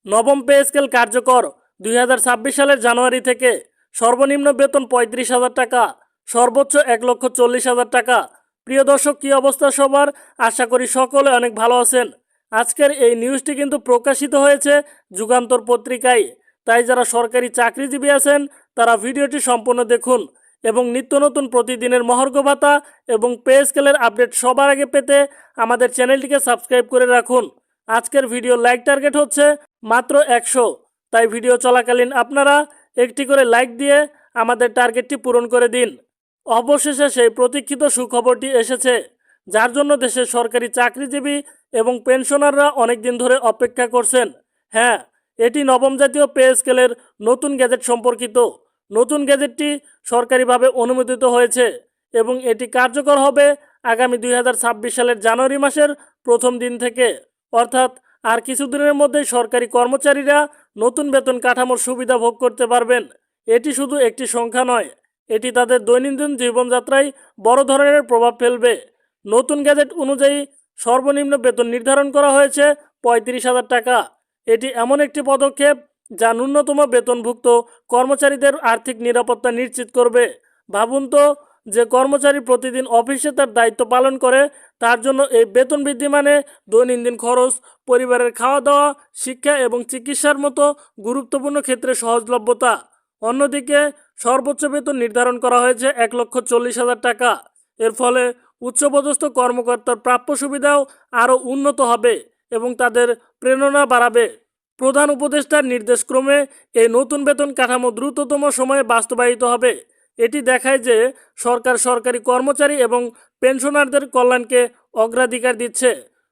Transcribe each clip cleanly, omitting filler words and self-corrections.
নবম pay scale কার্যকর 2026 সালের জানুয়ারি থেকে। সর্বনিম্ন বেতন 35,000 টাকা, সর্বোচ্চ 1,40,000 টাকা। প্রিয় দর্শক, কী অবস্থা সবার? আশা করি সকলে অনেক ভালো আছেন। আজকের এই নিউজটি কিন্তু প্রকাশিত হয়েছে যুগান্তর পত্রিকায়। তাই যারা সরকারি চাকরিজীবী আছেন তারা ভিডিওটি সম্পূর্ণ দেখুন এবং নিত্য নতুন প্রতিদিনের মহার্ঘ ভাতা এবং পে স্কেলের আপডেট সবার আগে পেতে আমাদের চ্যানেলটিকে সাবস্ক্রাইব করে রাখুন। আজকের ভিডিও লাইক টার্গেট হচ্ছে মাত্র 100, তাই ভিডিও চলাকালীন আপনারা একটি করে লাইক দিয়ে আমাদের টার্গেটটি পূরণ করে দিন। অবশেষে সেই প্রতীক্ষিত সুখবরটি এসেছে, যার জন্য দেশের সরকারি চাকরিজীবী এবং পেনশনাররা অনেক দিন ধরে অপেক্ষা করছেন। হ্যাঁ, এটি নবম জাতীয় পে স্কেলের নতুন গ্যাজেট সম্পর্কিত। নতুন গ্যাজেটটি সরকারিভাবে অনুমোদিত হয়েছে এবং এটি কার্যকর হবে আগামী 2026 সালের জানুয়ারি মাসের প্রথম দিন থেকে। অর্থাৎ আর কিছুদিনের মধ্যেই সরকারি কর্মচারীরা নতুন বেতন কাঠামোর সুবিধা ভোগ করতে পারবেন। এটি শুধু একটি সংখ্যা নয়, এটি তাদের দৈনন্দিন জীবনযাত্রায় বড় ধরনের প্রভাব ফেলবে। নতুন গ্যাজেট অনুযায়ী সর্বনিম্ন বেতন নির্ধারণ করা হয়েছে 35,000 টাকা। এটি এমন একটি পদক্ষেপ যা ন্যূনতম বেতনভুক্ত কর্মচারীদের আর্থিক নিরাপত্তা নিশ্চিত করবে। ভাবুন তো, যে কর্মচারী প্রতিদিন অফিসে তার দায়িত্ব পালন করে, তার জন্য এই বেতন বৃদ্ধি মানে দৈনন্দিন খরচ, পরিবারের খাওয়া দাওয়া, শিক্ষা এবং চিকিৎসার মতো গুরুত্বপূর্ণ ক্ষেত্রে সহজলভ্যতা। অন্যদিকে সর্বোচ্চ বেতন নির্ধারণ করা হয়েছে 1,40,000 টাকা। এর ফলে উচ্চপদস্থ কর্মকর্তার প্রাপ্য সুবিধাও আরও উন্নত হবে এবং তাদের প্রেরণা বাড়াবে। প্রধান উপদেষ্টার নির্দেশক্রমে এই নতুন বেতন কাঠামো দ্রুততম সময়ে বাস্তবায়িত হবে। এটি দেখায় যে সরকার সরকারি কর্মচারী এবং পেনশনারদের কল্যাণকে অগ্রাধিকার দিচ্ছে।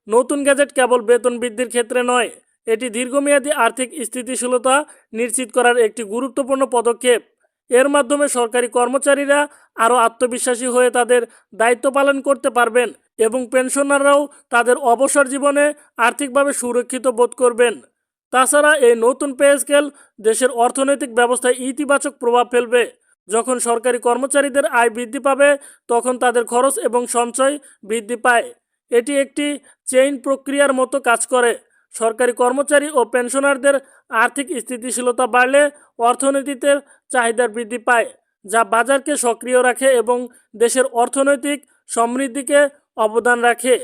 নতুন গ্যাজেট কেবল বেতন বৃদ্ধির ক্ষেত্রে নয়, এটি দীর্ঘমেয়াদী আর্থিক স্থিতিশীলতা নিশ্চিত করার একটি গুরুত্বপূর্ণ পদক্ষেপ। এর মাধ্যমে সরকারি কর্মচারীরা আরও আত্মবিশ্বাসী হয়ে তাদের দায়িত্ব পালন করতে পারবেন এবং পেনশনাররাও তাদের অবসর জীবনে আর্থিকভাবে সুরক্ষিত বোধ করবেন। তাছাড়া এই নতুন পে স্কেল দেশের অর্থনৈতিক ব্যবস্থায় ইতিবাচক প্রভাব ফেলবে। যখন সরকারি কর্মচারীদের আয় বৃদ্ধি পাবে, তখন তাদের খরচ এবং সঞ্চয় বৃদ্ধি পায়। এটি একটি চেইন প্রক্রিয়ার মতো কাজ করে। সরকারি কর্মচারী ও পেনশনারদের আর্থিক স্থিতিশীলতা বাড়লে অর্থনীতিতে চাহিদা বৃদ্ধি পায়, যা বাজারকে সক্রিয় রাখে এবং দেশের অর্থনৈতিক সমৃদ্ধিকে অবদান রাখে।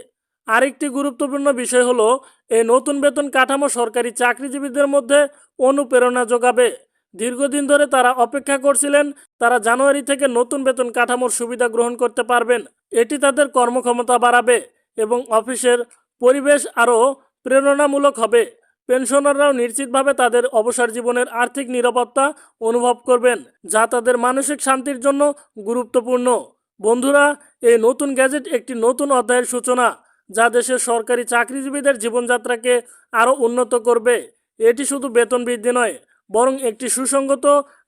আরেকটি গুরুত্বপূর্ণ বিষয় হলো, এই নতুন বেতন কাঠামো সরকারি চাকরিজীবীদের মধ্যে অনুপ্রেরণা যোগাবে। দীর্ঘদিন ধরে তারা অপেক্ষা করছিলেন, তারা জানুয়ারি থেকে নতুন বেতন কাঠামোর সুবিধা গ্রহণ করতে পারবেন। এটি তাদের কর্মক্ষমতা বাড়াবে এবং অফিসের পরিবেশ আরও প্রেরণামূলক হবে। পেনশনাররাও নিশ্চিতভাবে তাদের অবসর জীবনের আর্থিক নিরাপত্তা অনুভব করবেন, যা তাদের মানসিক শান্তির জন্য গুরুত্বপূর্ণ। বন্ধুরা, এই নতুন গ্যাজেট একটি নতুন অধ্যায়ের সূচনা, যা দেশের সরকারি চাকরিজীবীদের জীবনযাত্রাকে আরও উন্নত করবে। এটি শুধু বেতন বৃদ্ধি নয়, বরং একটি সুসংগত,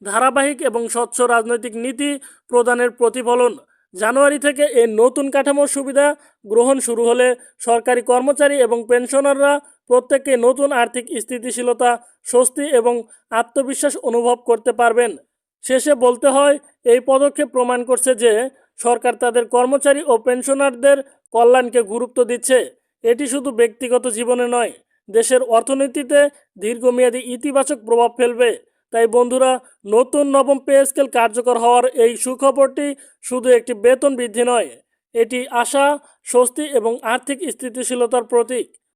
ধারাবাহিক এবং স্বচ্ছ রাজনৈতিক নীতি প্রদানের প্রতিফলন। জানুয়ারি থেকে এই নতুন কাঠামোর সুবিধা গ্রহণ শুরু হলে সরকারি কর্মচারী এবং পেনশনাররা প্রত্যেককে নতুন আর্থিক স্থিতিশীলতা, স্বস্তি এবং আত্মবিশ্বাস অনুভব করতে পারবেন। শেষে বলতে হয়, এই পদক্ষেপ প্রমাণ করছে যে সরকার তাদের কর্মচারী ও পেনশনারদের কল্যাণকে গুরুত্ব দিচ্ছে। এটি শুধু ব্যক্তিগত জীবনে নয়, দেশের অর্থনীতিতে দীর্ঘমেয়াদী ইতিবাচক প্রভাব ফেলবে। তাই বন্ধুরা, নতুন নবম পে স্কেল কার্যকর হওয়ার এই সুখবরটি শুধু একটি বেতন বৃদ্ধি নয়, এটি আশা, স্বস্তি এবং আর্থিক স্থিতিশীলতার প্রতীক।